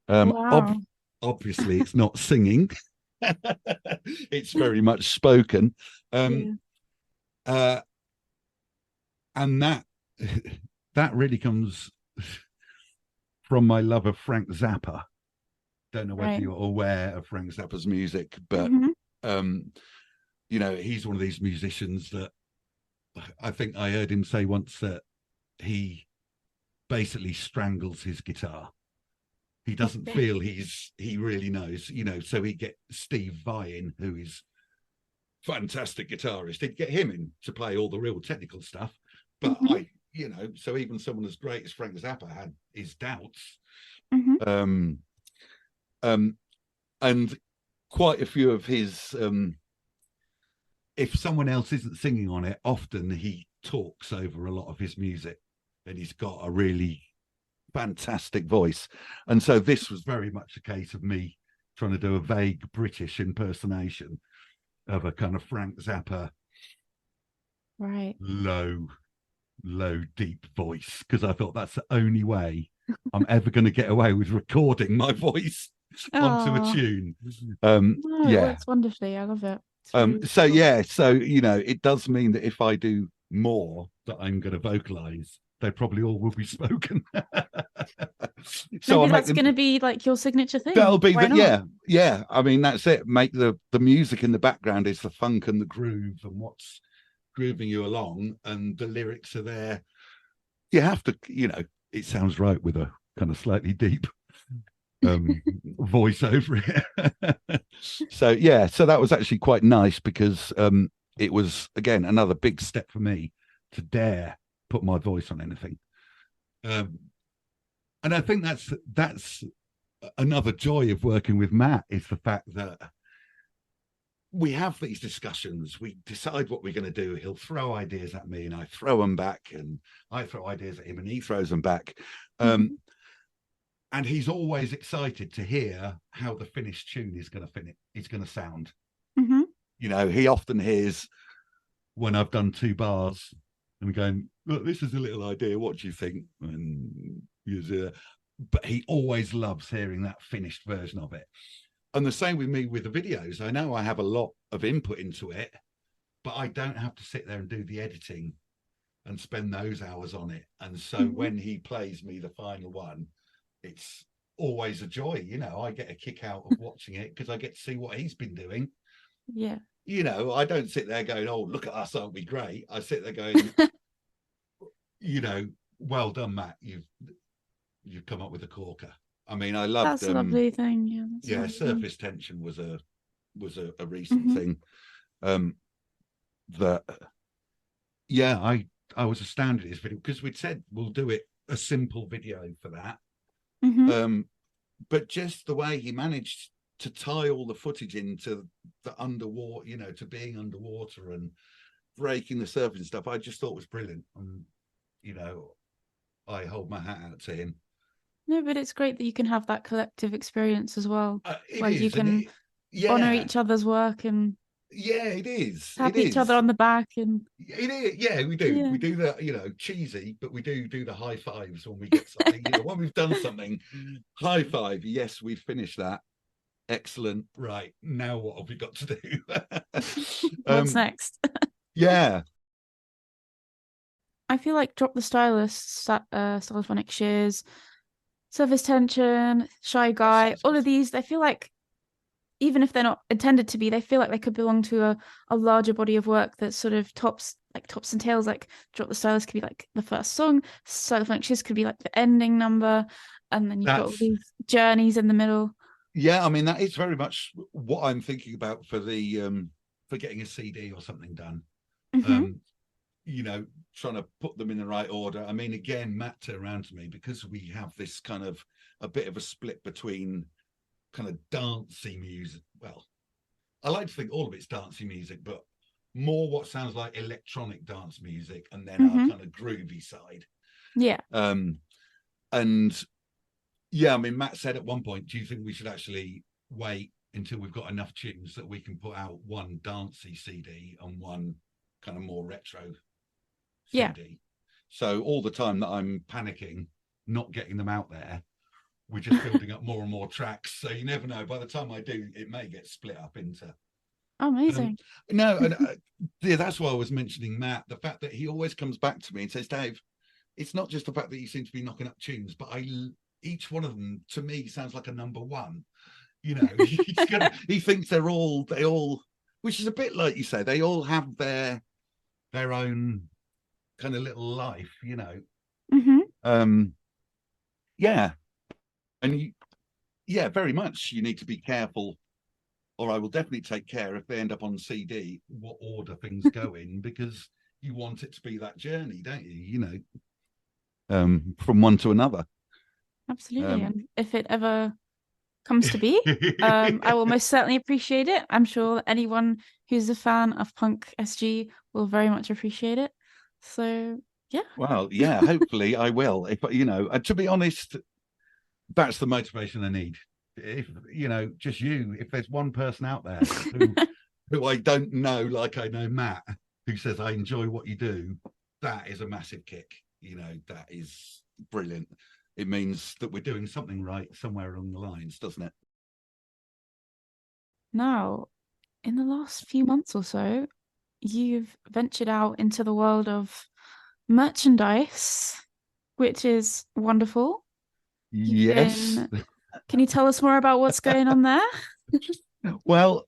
Um, ob-
wow.
Obviously, it's not singing; it's very much spoken. Um,
Yeah,
uh, and that that really comes from my love of Frank Zappa. Don't know whether
right.
you're aware of Frank Zappa's music, but
Mm-hmm.
um, he's one of these musicians that I think I heard him say once that he basically strangles his guitar. He doesn't
Okay.
feel he really knows, so he get Steve Vai, who is fantastic guitarist. He'd get him in to play all the real technical stuff. But
Mm-hmm.
so even someone as great as Frank Zappa had his doubts.
Mm-hmm.
Um, um, and quite a few of his, if someone else isn't singing on it, often he talks over a lot of his music, and he's got a really fantastic voice. And so this was very much a case of me trying to do a vague British impersonation of a kind of Frank Zappa
Right.
low, low, deep voice, because I thought that's the only way I'm ever going to get away with recording my voice onto a
Oh,
tune.
no, it
Yeah.
works wonderfully. I love it. It's really, really
So
cool.
yeah, so it does mean that if I do more that I'm going to vocalize, they probably all will be spoken. So I
Maybe
make
that's
them.
gonna be like your signature thing.
That'll be
Why
the
not?
yeah. I mean, that's it. Make the music in the background is the funk and the groove and what's grooving you along, and the lyrics are there. You have to, it sounds right with a kind of slightly deep voice over it. So yeah, so that was actually quite nice because it was again another big step for me to dare put my voice on anything. Um, and I think that's another joy of working with Matt is the fact that we have these discussions. We decide what we're going to do. He'll throw ideas at me, and I throw them back, and I throw ideas at him, and he throws them back. Um,
Mm-hmm.
and he's always excited to hear how the finished tune is going to is going to sound.
Mm-hmm.
He often hears when I've done 2 bars and going, look, this is a little idea. What do you think? And but he always loves hearing that finished version of it. And the same with me with the videos. I know I have a lot of input into it, but I don't have to sit there and do the editing and spend those hours on it. And so
Mm-hmm.
when he plays me the final one, it's always a joy. I get a kick out of watching it because I get to see what he's been doing.
Yeah.
I don't sit there going, oh, look at us, aren't we great? I sit there going, well done, Matt. You've come up with a corker. I mean, I loved
That's a lovely thing. Yeah, that's a
yeah,
lovely thing.
surface tension was a recent
Mm-hmm.
thing. That yeah, I was astounded at his video because we'd said we'll do it a simple video for that.
Mm-hmm.
But just the way he managed to tie all the footage into the underwater, to being underwater and breaking the surface and stuff, I just thought was brilliant. And I hold my hat out to him.
No, but it's great that you can have that collective experience as well,
It
where you
is, and
can honor
yeah,
each other's work and
yeah, it is, it
tap each other
is.
on the back and
It is, yeah, we do.
yeah.
We do that, cheesy, but we do the high fives when we get something. When we've done something, high five. Yes, we've finished that. Excellent. Right. Now what have we got to do?
What's next?
Yeah.
I feel like Drop the Stylus, Stylophonic Shears, Surface Tension, Shy Guy, all of these, they feel like, even if they're not intended to be, they feel like they could belong to a larger body of work that sort of tops and tails. Like Drop the Stylus could be like the first song, Stylophonic Shears could be like the ending number, and then you've got all these journeys in the middle.
Yeah, I mean, that is very much what I'm thinking about for the for getting a CD or something done. You know, trying to put them in the right order. I mean, again, Matt turned around to me, because we have this kind of a bit of a split between kind of dancey music. Well, I like to think all of it's dancey music, but more what sounds like electronic dance music, and then our kind of groovy side.
Yeah.
And yeah, I mean, Matt said at one point, do you think we should actually wait until we've got enough tunes that we can put out one dancey CD and one kind of more retro CD?
Yeah.
So all the time that I'm panicking, not getting them out there, we're just building up more and more tracks. So you never know. By the time I do, it may get split up into.
Amazing.
No, and yeah, that's why I was mentioning Matt. The fact that he always comes back to me and says, "Dave, it's not just the fact that you seem to be knocking up tunes, but each one of them to me sounds like a number one." You know, he thinks they all, which is a bit like you say, they all have their own kind of little life, you know. Yeah. And yeah, very much you need to be careful, or I will definitely take care if they end up on CD, what order things go in, because you want it to be that journey, don't you? You know, from one to another.
Absolutely. And if it ever comes to be, I will most certainly appreciate it. I'm sure anyone who's a fan of Punk SG will very much appreciate it. So yeah.
Well, yeah, hopefully I will. If you know, to be honest, that's the motivation I need. If you know, just you, if there's one person out there who I don't know, like I know Matt, who says I enjoy what you do, that is a massive kick. You know, that is brilliant. It means that we're doing something right somewhere along the lines, doesn't it?
Now, in the last few months or so, you've ventured out into the world of merchandise, which is wonderful.
Yes.
Can you tell us more about what's going on there?
Well,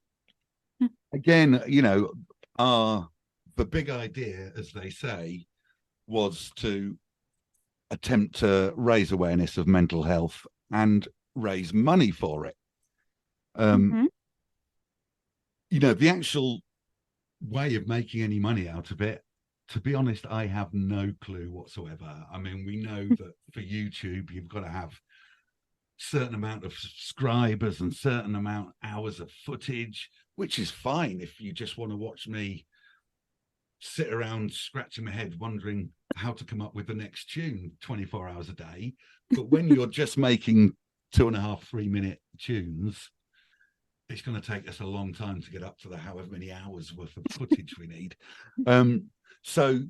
again, you know, the big idea, as they say, was to attempt to raise awareness of mental health and raise money for it. You know, the actual way of making any money out of it, to be honest, I have no clue whatsoever. I mean, we know that for YouTube, you've got to have certain amount of subscribers and certain amount hours of footage, which is fine if you just want to watch me sit around scratching my head wondering how to come up with the next tune 24 hours a day. But when you're just making 2.5-3 minute tunes, it's going to take us a long time to get up to the however many hours worth of footage we need. So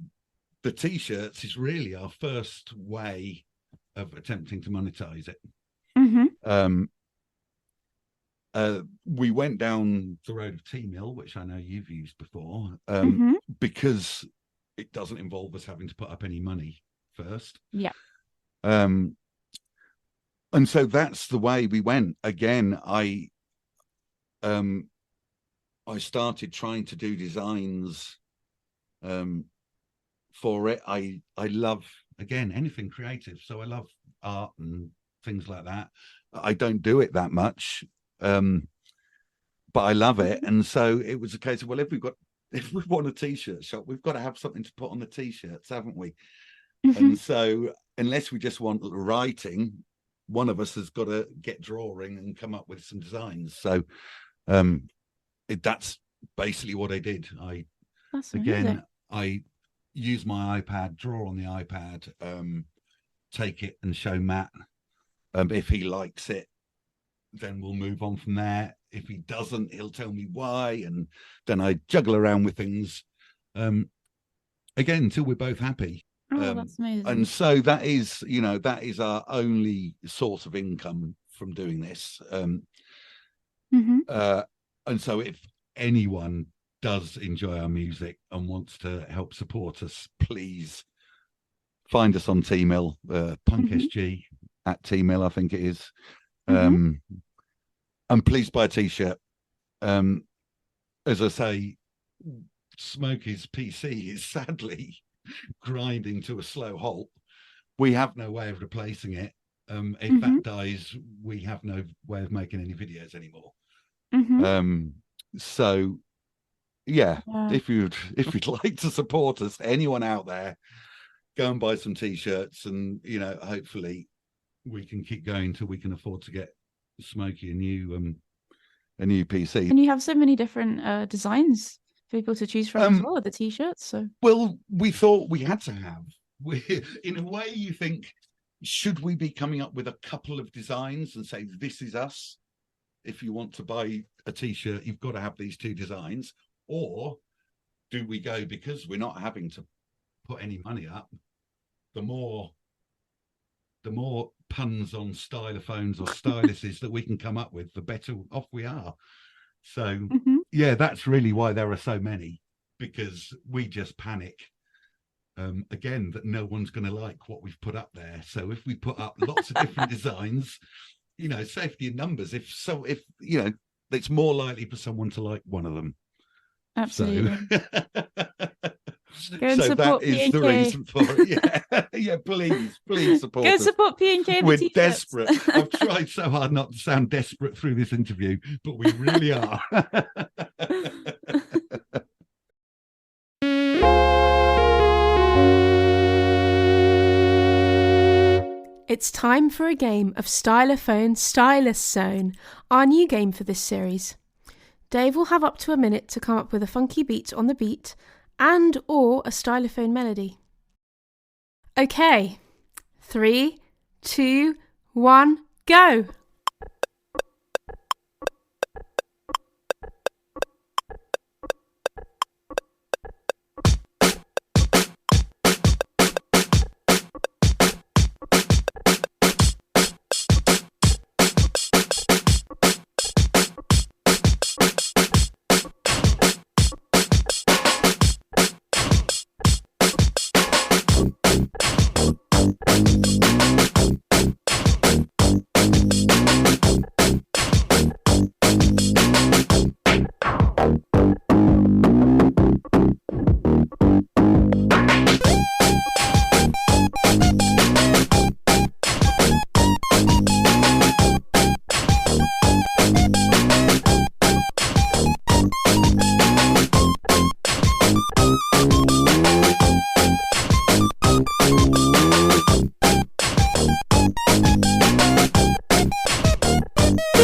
the t-shirts is really our first way of attempting to monetize it. We went down the road of T-Mill, which I know you've used before, because it doesn't involve us having to put up any money first.
Yeah.
And so that's the way we went. Again, I started trying to do designs for it. I love, again, anything creative. So I love art and things like that. I don't do it that much, but I love it. And so it was a case of, well, if we want a t-shirt shop, we've got to have something to put on the t-shirts, haven't we? And so unless we just want writing, one of us has got to get drawing and come up with some designs. So that's basically what I did. I use my iPad, draw on the iPad, take it and show Matt. If he likes it, then we'll move on from there. If he doesn't, he'll tell me why, and then I juggle around with things again until we're both happy.
That's amazing.
And so that is our only source of income from doing this. And so if anyone does enjoy our music and wants to help support us, please find us on Tmail, punksg at Tmail, I think it is. And please buy a t-shirt. As I say, Smokey's PC is sadly grinding to a slow halt. We have no way of replacing it. If that dies, we have no way of making any videos anymore. So yeah, if you'd like to support us, anyone out there, go and buy some t-shirts, and hopefully we can keep going till we can afford to get Smokey a new PC.
And you have so many different designs for people to choose from as well, the t-shirts. So
well, we thought we had to have. In a way, you think, should we be coming up with a couple of designs and say, this is us? If you want to buy a t-shirt, you've got to have these two designs. Or do we go, because we're not having to put any money up, the more puns on stylophones or styluses that we can come up with, the better off we are. So yeah, that's really why there are so many, because we just panic again that no one's going to like what we've put up there. So if we put up lots of different designs, safety in numbers. If it's more likely for someone to like one of them.
Absolutely.
So,
Go and support
that is
PNK.
the reason for it. Yeah, please support
Go
us.
support PNK.
We're desperate. I've tried so hard not to sound desperate through this interview, but we really are.
It's time for a game of Stylophone Stylus Zone, our new game for this series. Dave will have up to a minute to come up with a funky beat on the beat and or a stylophone melody. Okay, 3, 2, 1, go!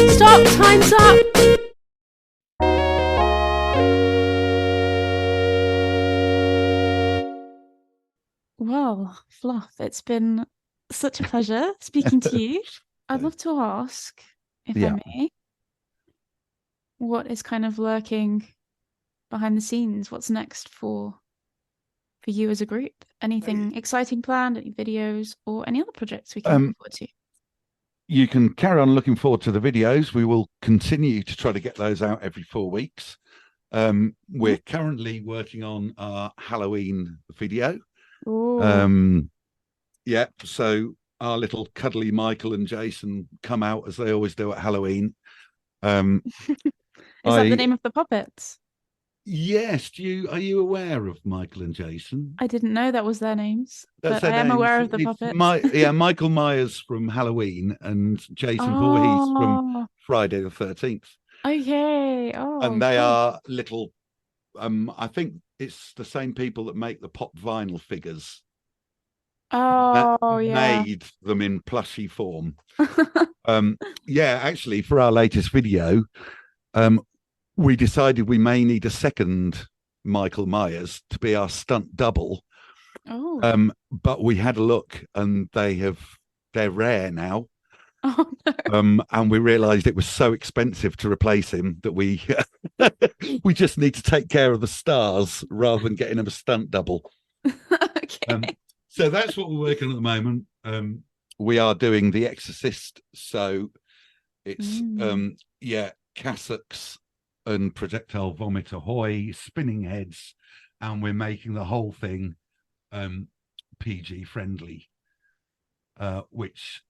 Stop! Time's up!
Well, Fluff, it's been such a pleasure speaking to you. I'd love to ask, if I may, what is kind of lurking behind the scenes? What's next for you as a group? Anything exciting planned? Any videos or any other projects we can look forward to?
You can carry on looking forward to the videos. We will continue to try to get those out every 4 weeks. We're currently working on our Halloween video. Yeah, so our little cuddly Michael and Jason come out as they always do at Halloween.
Is that the name of the puppets?
Yes. Are you aware of Michael and Jason?
I didn't know that was their names,
That's
but I am
names.
aware of the puppets.
Michael Myers from Halloween and Jason Voorhees from Friday the 13th.
Okay.
And they are little, I think it's the same people that make the pop vinyl figures. Made them in plushy form. Yeah, actually, for our latest video, we decided we may need a second Michael Myers to be our stunt double. But we had a look, and they're rare now.
Oh no.
And we realized it was so expensive to replace him that we we just need to take care of the stars rather than getting him a stunt double.
Okay.
So that's what we're working on at the moment. We are doing The Exorcist, so it's cassocks and projectile vomit ahoy, spinning heads, and we're making the whole thing PG friendly, which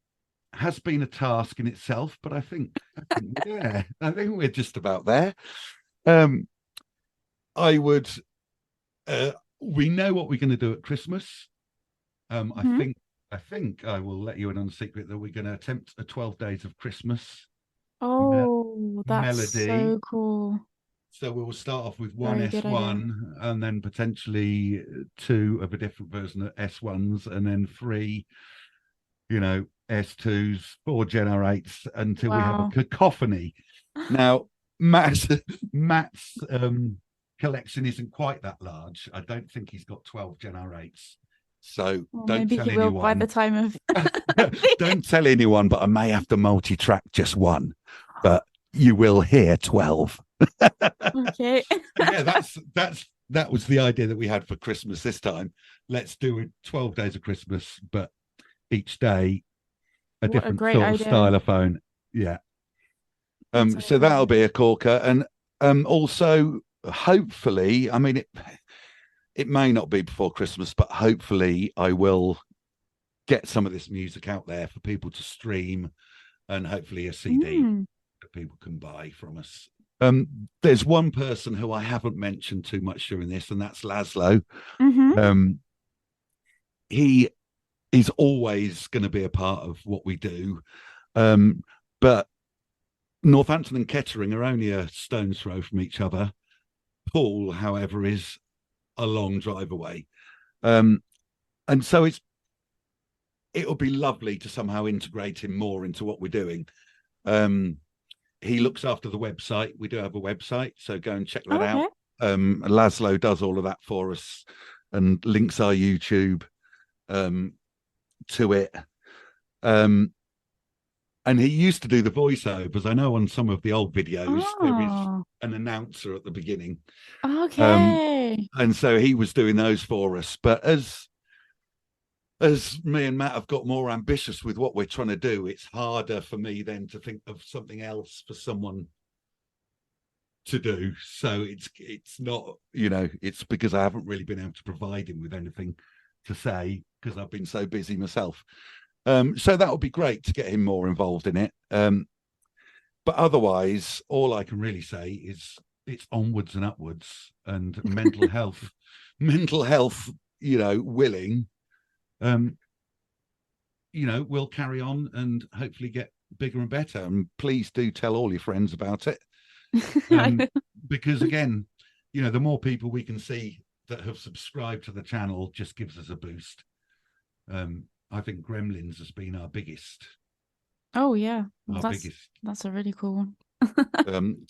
has been a task in itself, but I think we're just about there. I would we know what we're going to do at Christmas. I think I will let you in on the secret that we're going to attempt a 12 days of Christmas
that's
melody.
so cool.
So we will start off with
Very
one
good
S1
idea.
and then potentially 2 of a different version of S1s, and then 3, S2s, 4 Gen 8s until we have a
Wow.
cacophony. Now, Matt's collection isn't quite that large. I don't think he's got 12 Gen 8s. So
Well,
don't
maybe
tell
he will by
anyone.
the time of
Don't tell anyone, but I may have to multi-track just one. But you will hear 12.
Okay.
Yeah, that was the idea that we had for Christmas this time. Let's do 12 days of Christmas, but each day a
What a
different
great
sort of
idea.
stylophone. Yeah.
That's
So that'll
amazing.
be a corker. And also hopefully, I mean it may not be before Christmas, but hopefully I will get some of this music out there for people to stream, and hopefully a CD that people can buy from us. There's one person who I haven't mentioned too much during this, and that's Lazlo. He is always going to be a part of what we do, but Northampton and Kettering are only a stone's throw from each other. Poole, however, is a long drive away, and so it'll be lovely to somehow integrate him more into what we're doing. He looks after the website. We do have a website, so go and check that out. Lazlo does all of that for us and links our YouTube to it. And he used to do the voiceovers. I know on some of the old videos there is an announcer at the beginning.
Okay.
And so he was doing those for us. But as me and Matt have got more ambitious with what we're trying to do, it's harder for me then to think of something else for someone to do. So it's not, it's because I haven't really been able to provide him with anything to say because I've been so busy myself. So that would be great to get him more involved in it. But otherwise, all I can really say is it's onwards and upwards, and mental health, willing. We'll carry on and hopefully get bigger and better. And please do tell all your friends about it. Because again, the more people we can see that have subscribed to the channel just gives us a boost. I think Gremlins has been our biggest.
Oh yeah,
biggest.
That's a really cool one.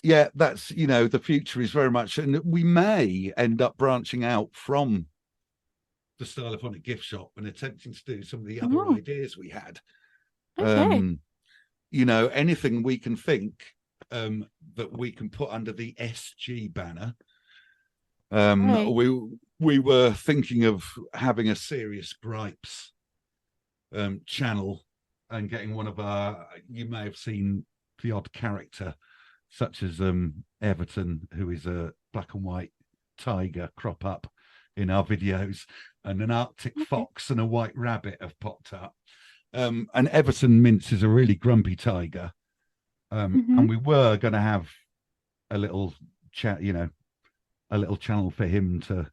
That's the future is very much, and we may end up branching out from the Stylophonic Gift Shop and attempting to do some of the other ideas we had.
Okay.
Anything we can think that we can put under the SG banner.
Right.
We were thinking of having a serious gripes channel and getting one of you may have seen the odd character such as Everton, who is a black and white tiger, crop up in our videos, and an Arctic fox and a white rabbit have popped up. And Everton Mince is a really grumpy tiger. And we were going to have a little chat, a little channel for him to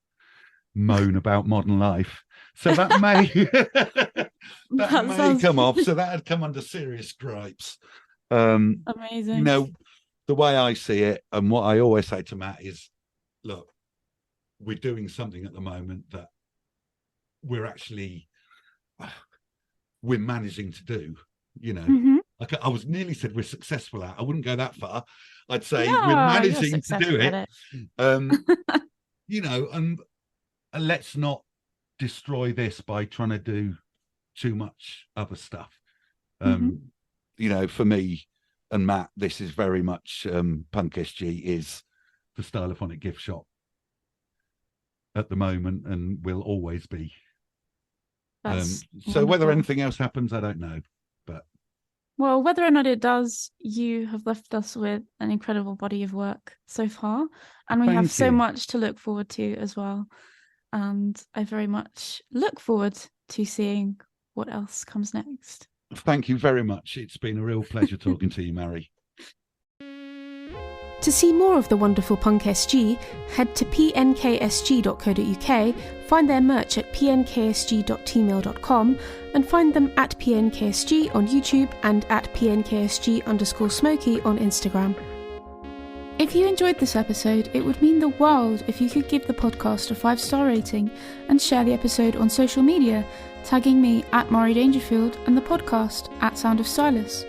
moan about modern life. So that may come off. So that had come under serious gripes.
Amazing.
The way I see it, and what I always say to Matt is, look, we're doing something at the moment that we're managing to do. I was nearly said we're successful at. I wouldn't go that far. I'd say we're managing to do it. And let's not destroy this by trying to do too much other stuff. For me and Matt, this is very much Punk SG is the Stylophonic Gift Shop at the moment, and will always be. So whether anything else happens, I don't know. But
Well, whether or not it does, you have left us with an incredible body of work so far, and we have
Thank
so
you.
much to look forward to as well. And I very much look forward to seeing what else comes next.
Thank you very much. It's been a real pleasure talking to you, Mari.
To see more of the wonderful Punk SG, head to pnksg.co.uk, find their merch at pnksg.tmail.com, and find them at pnksg on YouTube and at pnksg_smokey on Instagram. If you enjoyed this episode, it would mean the world if you could give the podcast a 5-star rating and share the episode on social media, tagging me at Mari Dangerfield and the podcast at Sound of Stylus.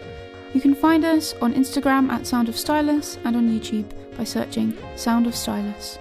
You can find us on Instagram at Sound of Stylus and on YouTube by searching Sound of Stylus.